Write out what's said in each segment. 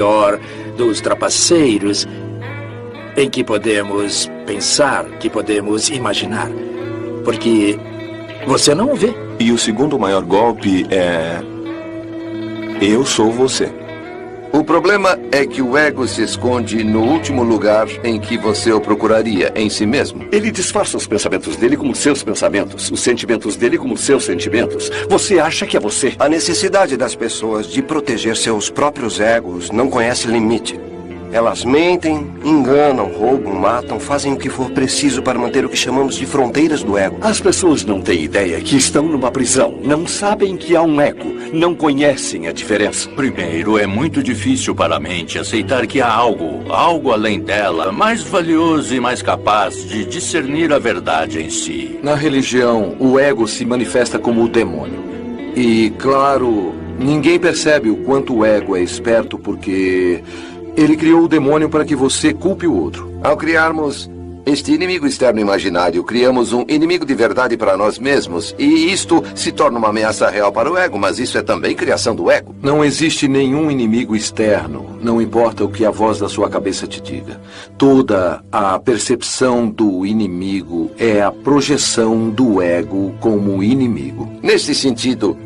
maior dos trapaceiros em que podemos pensar, que podemos imaginar. Porque você não o vê. E o segundo maior golpe é... eu sou você. O problema é que o ego se esconde no último lugar em que você o procuraria, em si mesmo. Ele disfarça os pensamentos dele como seus pensamentos, os sentimentos dele como seus sentimentos. Você acha que é você. A necessidade das pessoas de proteger seus próprios egos não conhece limite. Elas mentem, enganam, roubam, matam, fazem o que for preciso para manter o que chamamos de fronteiras do ego. As pessoas não têm ideia que estão numa prisão. Não sabem que há um ego. Não conhecem a diferença. Primeiro, é muito difícil para a mente aceitar que há algo além dela, mais valioso e mais capaz de discernir a verdade em si. Na religião, o ego se manifesta como o demônio. E, claro, ninguém percebe o quanto o ego é esperto porque... ele criou o demônio para que você culpe o outro. Ao criarmos este inimigo externo imaginário, criamos um inimigo de verdade para nós mesmos. E isto se torna uma ameaça real para o ego, mas isso é também criação do ego. Não existe nenhum inimigo externo, não importa o que a voz da sua cabeça te diga. Toda a percepção do inimigo é a projeção do ego como inimigo. Neste sentido,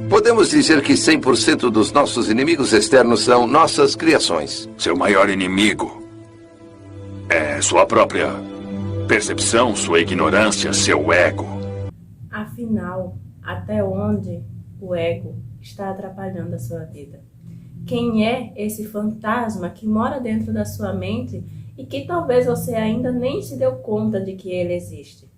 podemos dizer que 100% dos nossos inimigos externos são nossas criações. Seu maior inimigo é sua própria percepção, sua ignorância, seu ego. Afinal, até onde o ego está atrapalhando a sua vida? Quem é esse fantasma que mora dentro da sua mente e que talvez você ainda nem se deu conta de que ele existe?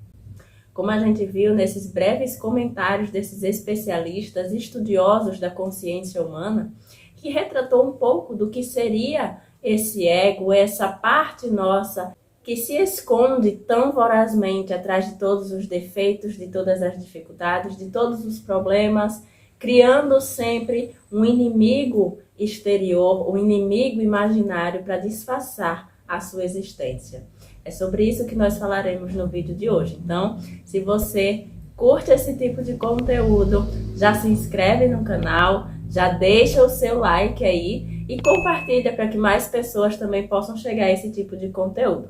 Como a gente viu nesses breves comentários desses especialistas, estudiosos da consciência humana, que retratou um pouco do que seria esse ego, essa parte nossa que se esconde tão vorazmente atrás de todos os defeitos, de todas as dificuldades, de todos os problemas, criando sempre um inimigo exterior, um inimigo imaginário para disfarçar a sua existência. É sobre isso que nós falaremos no vídeo de hoje. Então, se você curte esse tipo de conteúdo, já se inscreve no canal, já deixa o seu like aí e compartilha para que mais pessoas também possam chegar a esse tipo de conteúdo,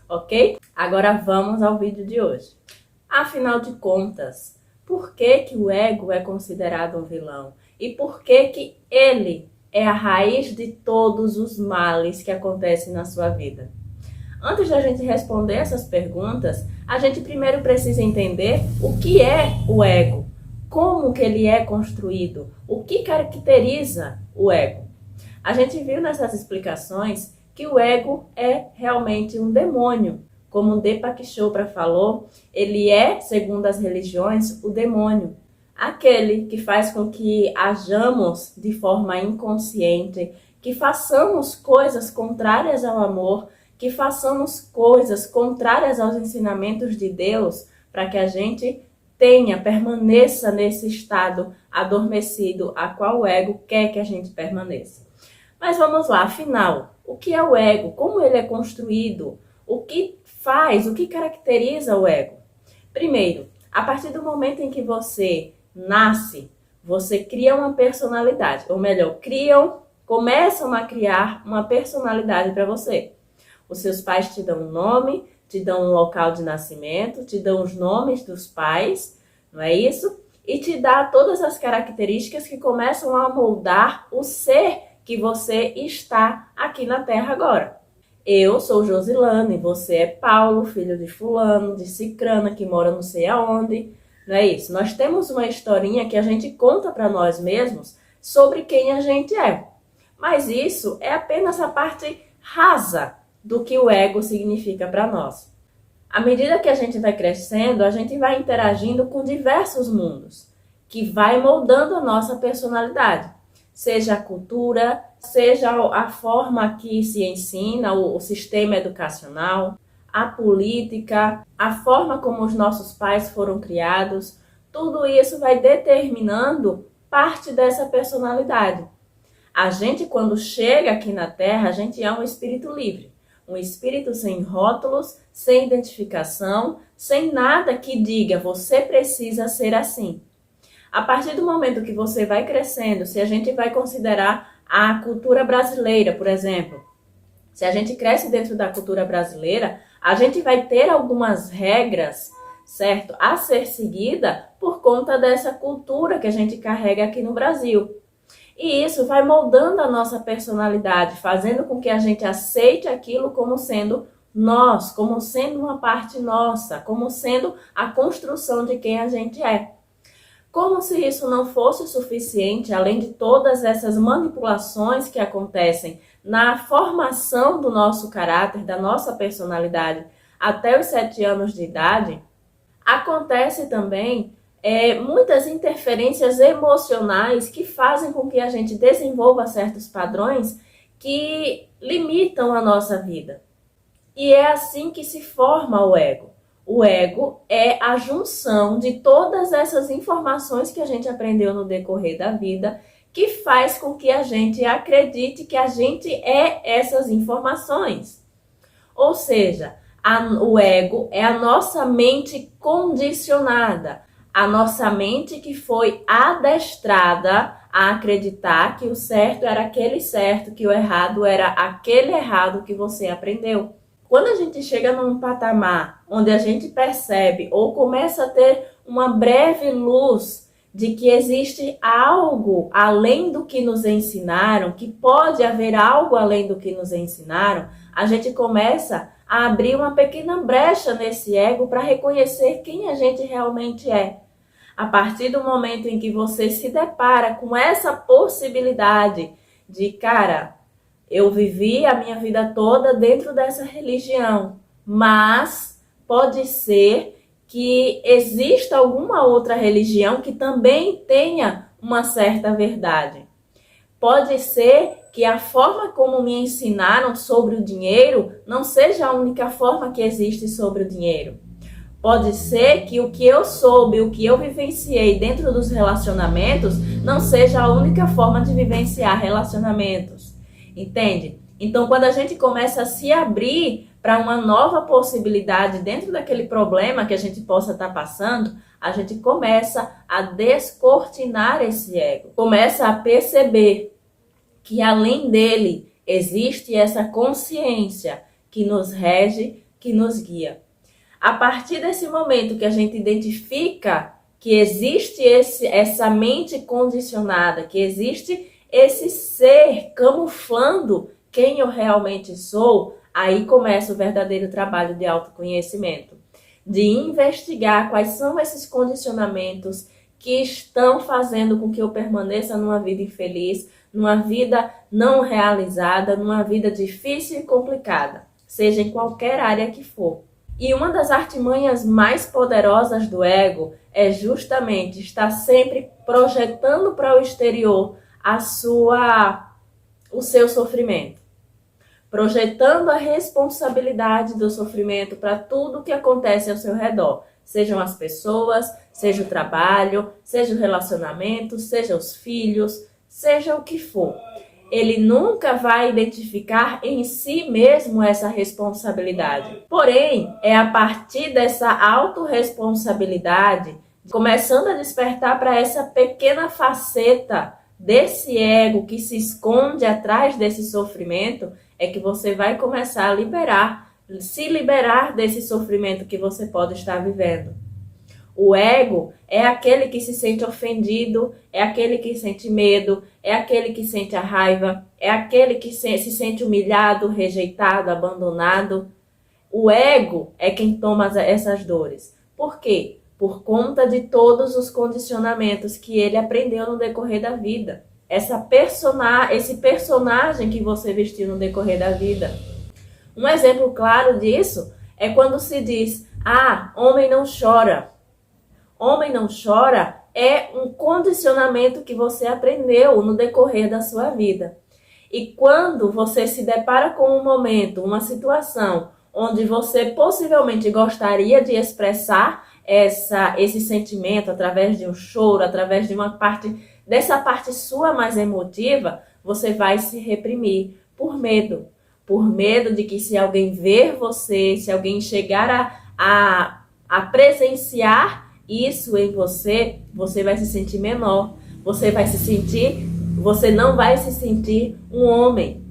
ok? Agora vamos ao vídeo de hoje. Afinal de contas, por que que o ego é considerado um vilão? E por que que ele é a raiz de todos os males que acontecem na sua vida? Antes da gente responder essas perguntas, a gente primeiro precisa entender o que é o ego, como que ele é construído, o que caracteriza o ego. A gente viu nessas explicações que o ego é realmente um demônio. Como o Deepak Chopra falou, ele é, segundo as religiões, o demônio. Aquele que faz com que hajamos de forma inconsciente, que façamos coisas contrárias ao amor, que façamos coisas contrárias aos ensinamentos de Deus, para que a gente permaneça nesse estado adormecido, a qual o ego quer que a gente permaneça. Mas vamos lá, afinal, o que é o ego? Como ele é construído? O que faz? O que caracteriza o ego? Primeiro, a partir do momento em que você nasce, você cria uma personalidade, ou melhor, começam a criar uma personalidade para você. Os seus pais te dão um nome, te dão um local de nascimento, te dão os nomes dos pais, não é isso? E te dá todas as características que começam a moldar o ser que você está aqui na Terra agora. Eu sou Josilane, você é Paulo, filho de fulano, de cicrana, que mora não sei aonde, não é isso? Nós temos uma historinha que a gente conta para nós mesmos sobre quem a gente é. Mas isso é apenas a parte rasa do que o ego significa para nós. À medida que a gente vai crescendo, a gente vai interagindo com diversos mundos, que vai moldando a nossa personalidade. Seja a cultura, seja a forma que se ensina, o sistema educacional, a política, a forma como os nossos pais foram criados, tudo isso vai determinando parte dessa personalidade. A gente, quando chega aqui na Terra, a gente é um espírito livre. Um espírito sem rótulos, sem identificação, sem nada que diga, você precisa ser assim. A partir do momento que você vai crescendo, se a gente vai considerar a cultura brasileira, por exemplo. Se a gente cresce dentro da cultura brasileira, a gente vai ter algumas regras, certo, a ser seguida por conta dessa cultura que a gente carrega aqui no Brasil. E isso vai moldando a nossa personalidade, fazendo com que a gente aceite aquilo como sendo nós, como sendo uma parte nossa, como sendo a construção de quem a gente é. Como se isso não fosse suficiente, além de todas essas manipulações que acontecem na formação do nosso caráter, da nossa personalidade até os 7 anos de idade, acontece também muitas interferências emocionais que fazem com que a gente desenvolva certos padrões que limitam a nossa vida. E é assim que se forma o ego. O ego é a junção de todas essas informações que a gente aprendeu no decorrer da vida, que faz com que a gente acredite que a gente é essas informações. Ou seja, o ego é a nossa mente condicionada, a nossa mente que foi adestrada a acreditar que o certo era aquele certo, que o errado era aquele errado que você aprendeu. Quando a gente chega num patamar onde a gente percebe ou começa a ter uma breve luz de que existe algo além do que nos ensinaram, que pode haver algo além do que nos ensinaram, a gente começa a abrir uma pequena brecha nesse ego para reconhecer quem a gente realmente é. A partir do momento em que você se depara com essa possibilidade de, cara, eu vivi a minha vida toda dentro dessa religião, mas pode ser que exista alguma outra religião que também tenha uma certa verdade. Pode ser que a forma como me ensinaram sobre o dinheiro não seja a única forma que existe sobre o dinheiro. Pode ser que o que eu soube, o que eu vivenciei dentro dos relacionamentos não seja a única forma de vivenciar relacionamentos. Entende? Então, quando a gente começa a se abrir para uma nova possibilidade dentro daquele problema que a gente possa estar passando, a gente começa a descortinar esse ego. Começa a perceber que além dele existe essa consciência que nos rege, que nos guia. A partir desse momento que a gente identifica que existe essa mente condicionada, que existe esse ser camuflando quem eu realmente sou, aí começa o verdadeiro trabalho de autoconhecimento, de investigar quais são esses condicionamentos que estão fazendo com que eu permaneça numa vida infeliz, numa vida não realizada, numa vida difícil e complicada, seja em qualquer área que for. E uma das artimanhas mais poderosas do ego é justamente estar sempre projetando para o exterior o seu sofrimento, projetando a responsabilidade do sofrimento para tudo que acontece ao seu redor, sejam as pessoas, seja o trabalho, seja o relacionamento, seja os filhos, seja o que for. Ele nunca vai identificar em si mesmo essa responsabilidade. Porém, é a partir dessa autorresponsabilidade, começando a despertar para essa pequena faceta desse ego que se esconde atrás desse sofrimento, é que você vai começar a se liberar desse sofrimento que você pode estar vivendo. O ego é aquele que se sente ofendido, é aquele que sente medo, é aquele que sente a raiva, é aquele que se sente humilhado, rejeitado, abandonado. O ego é quem toma essas dores. Por quê? Por conta de todos os condicionamentos que ele aprendeu no decorrer da vida. Esse personagem que você vestiu no decorrer da vida. Um exemplo claro disso é quando se diz, homem não chora. Homem não chora é um condicionamento que você aprendeu no decorrer da sua vida. E quando você se depara com um momento, uma situação, onde você possivelmente gostaria de expressar esse sentimento através de um choro, através de dessa parte sua mais emotiva, você vai se reprimir por medo de que se alguém ver você, se alguém chegar a presenciar isso em você, você vai se sentir menor, você vai se sentir Você não vai se sentir um homem.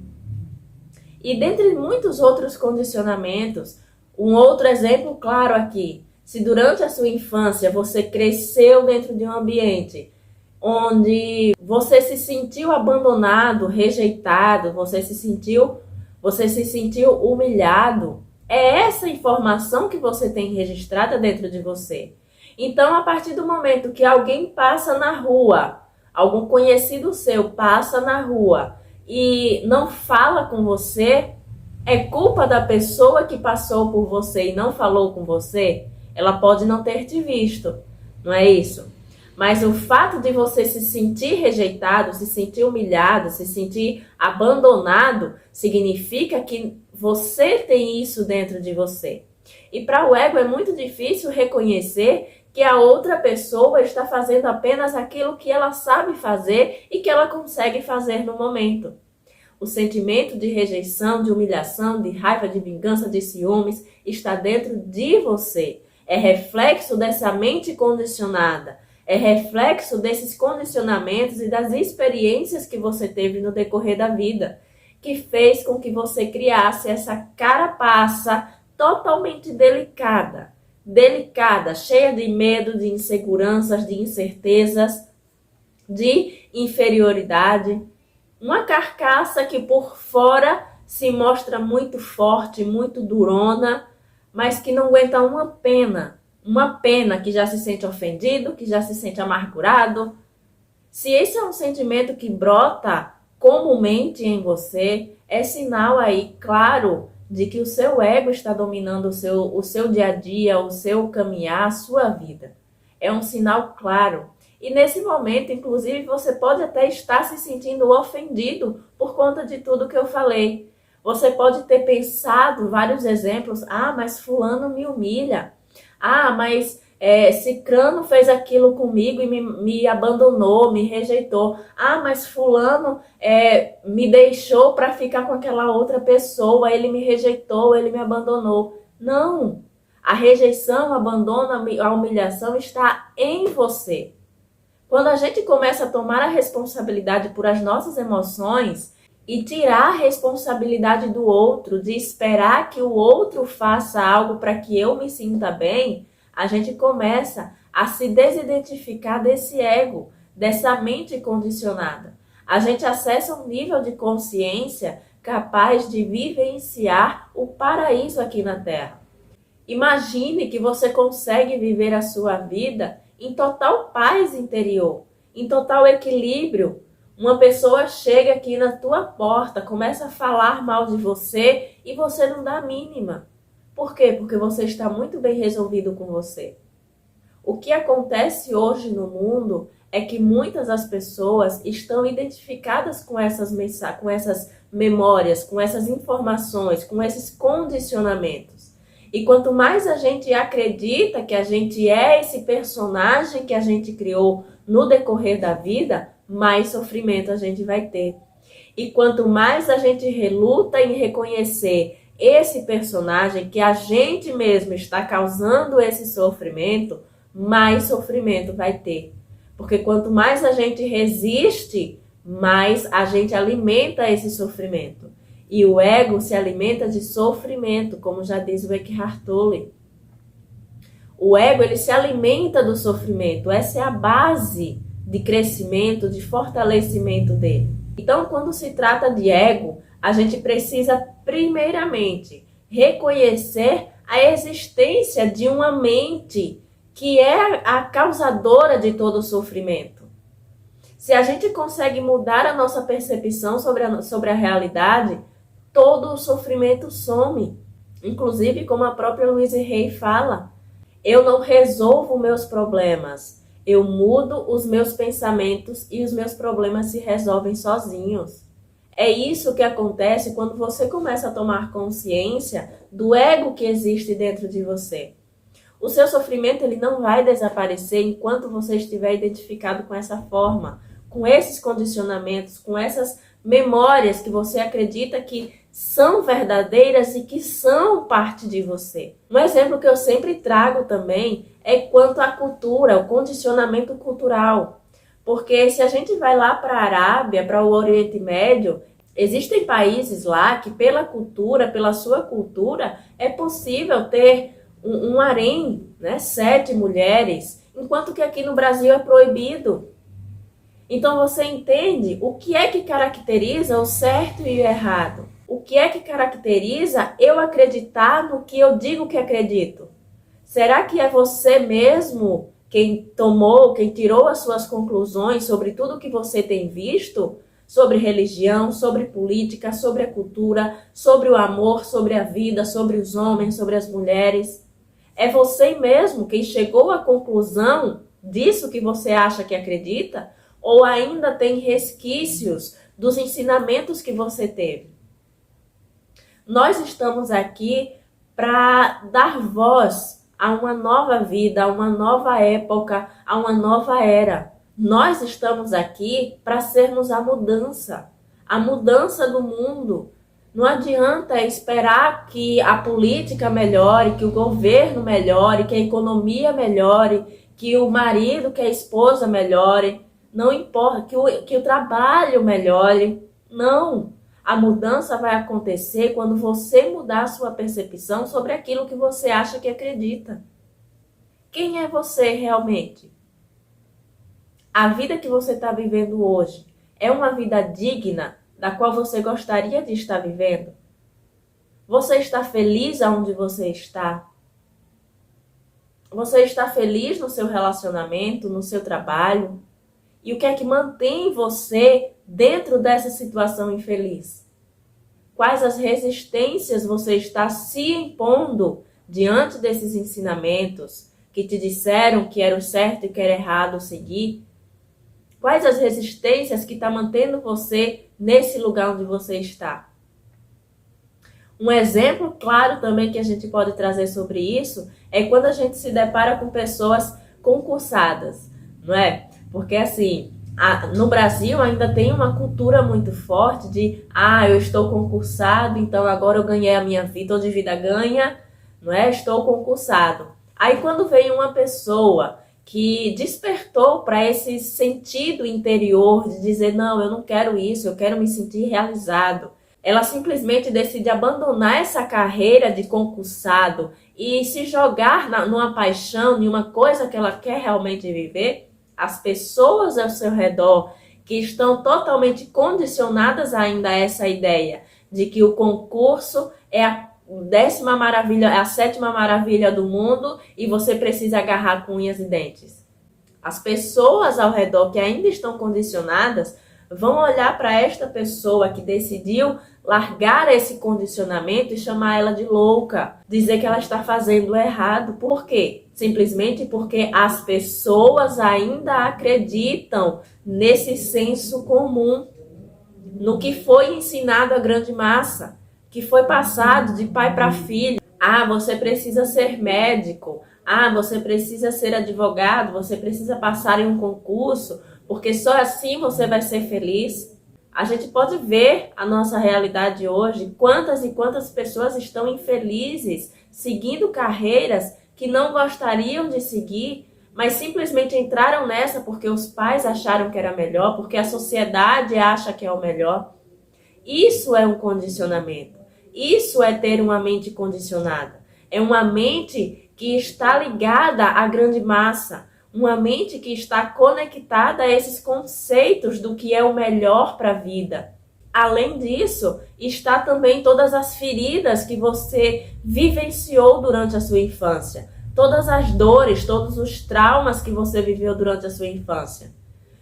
E dentre muitos outros condicionamentos, um outro exemplo claro aqui. Se durante a sua infância você cresceu dentro de um ambiente onde você se sentiu abandonado, rejeitado, você se sentiu humilhado, é essa informação que você tem registrada dentro de você. Então, a partir do momento que alguém passa na rua, algum conhecido seu passa na rua e não fala com você, é culpa da pessoa que passou por você e não falou com você? Ela pode não ter te visto, não é isso? Mas o fato de você se sentir rejeitado, se sentir humilhado, se sentir abandonado, significa que você tem isso dentro de você. E para o ego é muito difícil reconhecer que a outra pessoa está fazendo apenas aquilo que ela sabe fazer e que ela consegue fazer no momento. O sentimento de rejeição, de humilhação, de raiva, de vingança, de ciúmes está dentro de você. É reflexo dessa mente condicionada. É reflexo desses condicionamentos e das experiências que você teve no decorrer da vida, que fez com que você criasse essa carapaça totalmente delicada, cheia de medo, de inseguranças, de incertezas, de inferioridade. Uma carcaça que por fora se mostra muito forte, muito durona, mas que não aguenta uma pena que já se sente ofendido, que já se sente amargurado. Se esse é um sentimento que brota comumente em você, é sinal aí claro de que o seu ego está dominando o seu dia a dia, o seu caminhar, a sua vida. É um sinal claro. E nesse momento, inclusive, você pode até estar se sentindo ofendido por conta de tudo que eu falei. Você pode ter pensado vários exemplos. Ah, mas fulano me humilha. Ah, mas cicrano fez aquilo comigo e me abandonou, me rejeitou. Ah, mas fulano me deixou para ficar com aquela outra pessoa, ele me rejeitou, ele me abandonou. Não, a rejeição, o abandono, a humilhação está em você. Quando a gente começa a tomar a responsabilidade por as nossas emoções e tirar a responsabilidade do outro, de esperar que o outro faça algo para que eu me sinta bem, a gente começa a se desidentificar desse ego, dessa mente condicionada. A gente acessa um nível de consciência capaz de vivenciar o paraíso aqui na Terra. Imagine que você consegue viver a sua vida em total paz interior, em total equilíbrio. Uma pessoa chega aqui na tua porta, começa a falar mal de você e você não dá a mínima. Por quê? Porque você está muito bem resolvido com você. O que acontece hoje no mundo é que muitas das pessoas estão identificadas com essas memórias, com essas informações, com esses condicionamentos. E quanto mais a gente acredita que a gente é esse personagem que a gente criou no decorrer da vida, mais sofrimento a gente vai ter. E quanto mais a gente reluta em reconhecer esse personagem que a gente mesmo está causando esse sofrimento, mais sofrimento vai ter. Porque quanto mais a gente resiste, mais a gente alimenta esse sofrimento. E o ego se alimenta de sofrimento, como já diz o Eckhart Tolle. O ego, ele se alimenta do sofrimento. Essa é a base de crescimento, de fortalecimento dele. Então, quando se trata de ego, a gente precisa, primeiramente, reconhecer a existência de uma mente que é a causadora de todo o sofrimento. Se a gente consegue mudar a nossa percepção sobre a realidade, todo o sofrimento some. Inclusive, como a própria Louise Hay fala, eu não resolvo meus problemas, eu mudo os meus pensamentos e os meus problemas se resolvem sozinhos. É isso que acontece quando você começa a tomar consciência do ego que existe dentro de você. O seu sofrimento ele não vai desaparecer enquanto você estiver identificado com essa forma, com esses condicionamentos, com essas memórias que você acredita que são verdadeiras e que são parte de você. Um exemplo que eu sempre trago também é quanto à cultura, o condicionamento cultural. Porque se a gente vai lá para a Arábia, para o Oriente Médio, existem países lá que pela cultura, pela sua cultura, é possível ter um harém, né, 7 mulheres, enquanto que aqui no Brasil é proibido. Então você entende o que é que caracteriza o certo e o errado? O que é que caracteriza eu acreditar no que eu digo que acredito? Será que é você mesmo quem tirou as suas conclusões sobre tudo que você tem visto? Sobre religião, sobre política, sobre a cultura, sobre o amor, sobre a vida, sobre os homens, sobre as mulheres? É você mesmo quem chegou à conclusão disso que você acha que acredita? Ou ainda tem resquícios dos ensinamentos que você teve? Nós estamos aqui para dar voz a uma nova vida, a uma nova época, a uma nova era. Nós estamos aqui para sermos a mudança do mundo. Não adianta esperar que a política melhore, que o governo melhore, que a economia melhore, que o marido, que a esposa melhore. Não importa, que o trabalho melhore. Não. A mudança vai acontecer quando você mudar a sua percepção sobre aquilo que você acha que acredita. Quem é você realmente? A vida que você está vivendo hoje é uma vida digna da qual você gostaria de estar vivendo? Você está feliz aonde você está? Você está feliz no seu relacionamento, no seu trabalho? E o que é que mantém você dentro dessa situação infeliz? Quais as resistências você está se impondo diante desses ensinamentos que te disseram que era o certo e que era errado seguir? Quais as resistências que estão mantendo você nesse lugar onde você está? Um exemplo claro também que a gente pode trazer sobre isso é quando a gente se depara com pessoas concursadas, não é? Porque assim, no Brasil ainda tem uma cultura muito forte de eu estou concursado, então agora eu ganhei a minha vida, ou de vida ganha, não é? Estou concursado. Aí quando vem uma pessoa que despertou para esse sentido interior de dizer, não, eu não quero isso, eu quero me sentir realizado. Ela simplesmente decide abandonar essa carreira de concursado e se jogar numa paixão, em uma coisa que ela quer realmente viver. As pessoas ao seu redor que estão totalmente condicionadas ainda a essa ideia de que o concurso é a 10ª maravilha, é a 7ª maravilha do mundo e você precisa agarrar com unhas e dentes. As pessoas ao redor que ainda estão condicionadas vão olhar para esta pessoa que decidiu largar esse condicionamento e chamar ela de louca, dizer que ela está fazendo errado. Por quê? Simplesmente porque as pessoas ainda acreditam nesse senso comum, no que foi ensinado à grande massa, que foi passado de pai para filho. Você precisa ser médico. Você precisa ser advogado. Você precisa passar em um concurso, porque só assim você vai ser feliz. A gente pode ver a nossa realidade hoje, quantas e quantas pessoas estão infelizes, seguindo carreiras que não gostariam de seguir, mas simplesmente entraram nessa porque os pais acharam que era melhor, porque a sociedade acha que é o melhor. Isso é um condicionamento. Isso é ter uma mente condicionada. É uma mente que está ligada à grande massa. Uma mente que está conectada a esses conceitos do que é o melhor para a vida. Além disso, está também todas as feridas que você vivenciou durante a sua infância. Todas as dores, todos os traumas que você viveu durante a sua infância.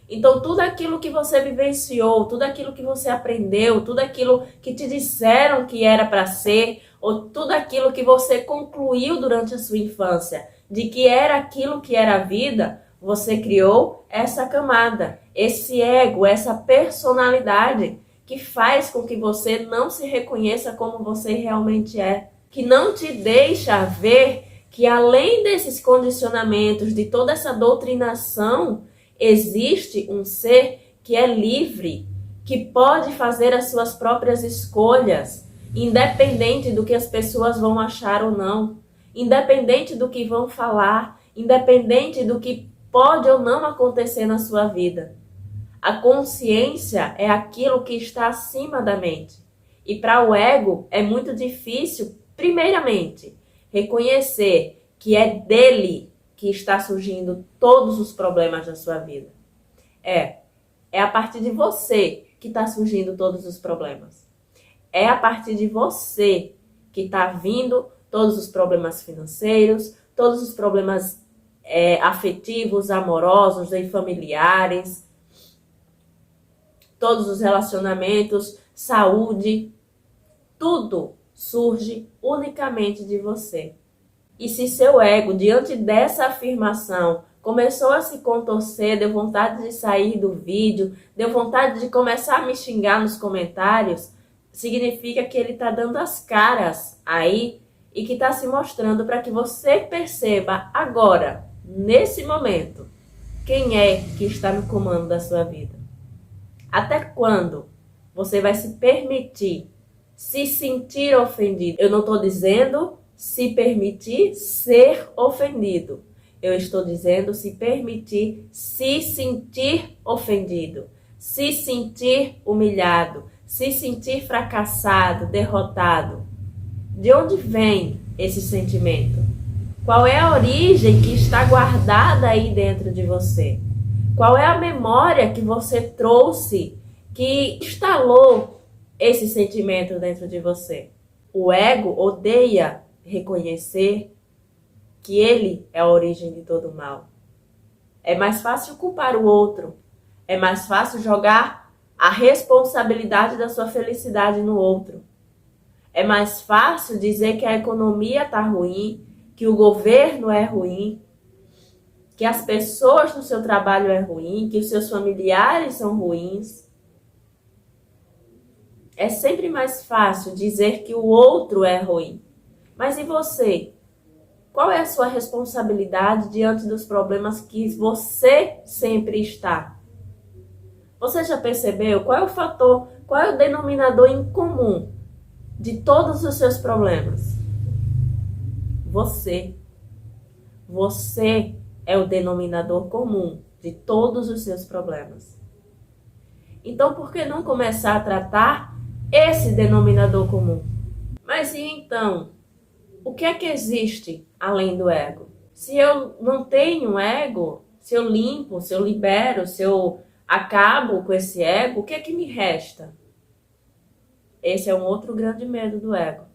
Então, tudo aquilo que você vivenciou, tudo aquilo que você aprendeu, tudo aquilo que te disseram que era para ser, ou tudo aquilo que você concluiu durante a sua infância, de que era aquilo que era a vida, você criou essa camada, esse ego, essa personalidade que faz com que você não se reconheça como você realmente é, que não te deixa ver que além desses condicionamentos, de toda essa doutrinação, existe um ser que é livre, que pode fazer as suas próprias escolhas, independente do que as pessoas vão achar ou não, independente do que vão falar, independente do que pode ou não acontecer na sua vida. A consciência é aquilo que está acima da mente. E para o ego é muito difícil, primeiramente, reconhecer que é dele que está surgindo todos os problemas da sua vida. É a partir de você que está surgindo todos os problemas. É a partir de você que está vindo todos os problemas financeiros, todos os problemas afetivos, amorosos e familiares, todos os relacionamentos, saúde, tudo surge unicamente de você. E se seu ego, diante dessa afirmação, começou a se contorcer, deu vontade de sair do vídeo, deu vontade de começar a me xingar nos comentários, significa que ele está dando as caras aí e que está se mostrando para que você perceba agora, nesse momento, quem é que está no comando da sua vida. Até quando você vai se permitir se sentir ofendido? Eu não estou dizendo se permitir ser ofendido. Eu estou dizendo se permitir se sentir ofendido, se sentir humilhado, se sentir fracassado, derrotado. De onde vem esse sentimento? Qual é a origem que está guardada aí dentro de você? Qual é a memória que você trouxe que instalou esse sentimento dentro de você? O ego odeia reconhecer que ele é a origem de todo o mal. É mais fácil culpar o outro. É mais fácil jogar a responsabilidade da sua felicidade no outro. É mais fácil dizer que a economia está ruim, que o governo é ruim, que as pessoas no seu trabalho é ruim, que os seus familiares são ruins. É sempre mais fácil dizer que o outro é ruim. Mas e você? Qual é a sua responsabilidade diante dos problemas que você sempre está? Você já percebeu qual é o fator, qual é o denominador em comum de todos os seus problemas? Você. Você é o denominador comum de todos os seus problemas. Então, por que não começar a tratar esse denominador comum? Mas e então? O que é que existe além do ego? Se eu não tenho ego, se eu limpo, se eu libero, se eu acabo com esse ego, o que é que me resta? Esse é um outro grande medo do ego.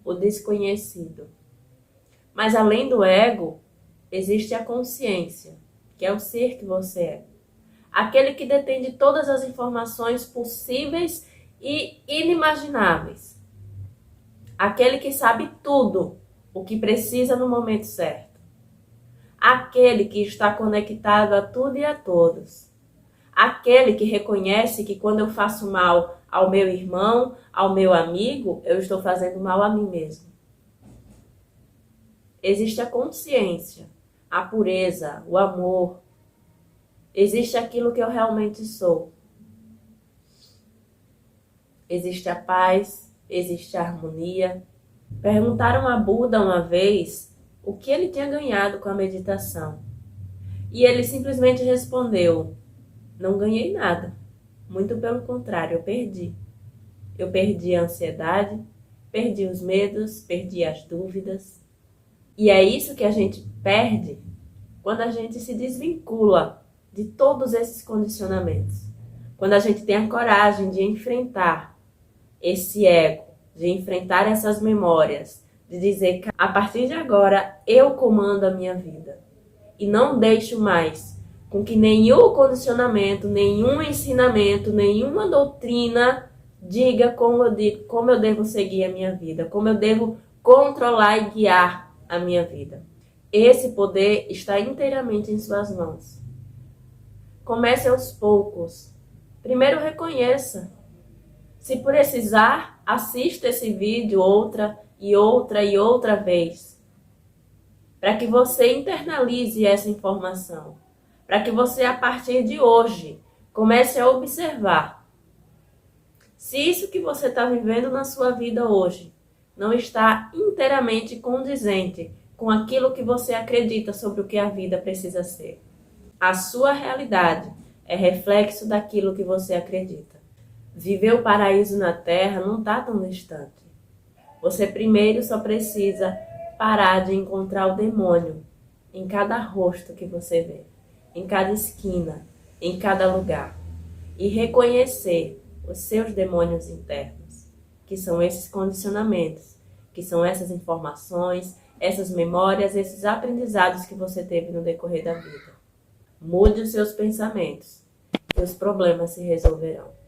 O desconhecido. Mas além do ego, existe a consciência, que é o ser que você é. Aquele que detém de todas as informações possíveis e inimagináveis. Aquele que sabe tudo o que precisa no momento certo. Aquele que está conectado a tudo e a todos. Aquele que reconhece que quando eu faço mal ao meu irmão, ao meu amigo, eu estou fazendo mal a mim mesmo. Existe a consciência, a pureza, o amor. Existe aquilo que eu realmente sou. Existe a paz, existe a harmonia. Perguntaram a Buda uma vez o que ele tinha ganhado com a meditação. E ele simplesmente respondeu: não ganhei nada. Muito pelo contrário, eu perdi. Eu perdi a ansiedade, perdi os medos, perdi as dúvidas. E é isso que a gente perde quando a gente se desvincula de todos esses condicionamentos. Quando a gente tem a coragem de enfrentar esse ego, de enfrentar essas memórias, de dizer que a partir de agora eu comando a minha vida. E não deixo mais com que nenhum condicionamento, nenhum ensinamento, nenhuma doutrina diga como eu devo seguir a minha vida, como eu devo controlar e guiar a minha vida. Esse poder está inteiramente em suas mãos. Comece aos poucos. Primeiro reconheça. Se precisar, assista esse vídeo outra e outra e outra vez. Para que você internalize essa informação. Para que você, a partir de hoje, comece a observar se isso que você está vivendo na sua vida hoje não está inteiramente condizente com aquilo que você acredita sobre o que a vida precisa ser. A sua realidade é reflexo daquilo que você acredita. Viver o paraíso na Terra não está tão distante. Você primeiro só precisa parar de encontrar o demônio em cada rosto que você vê, em cada esquina, em cada lugar, e reconhecer os seus demônios internos, que são esses condicionamentos, que são essas informações, essas memórias, esses aprendizados que você teve no decorrer da vida. Mude os seus pensamentos e os problemas se resolverão.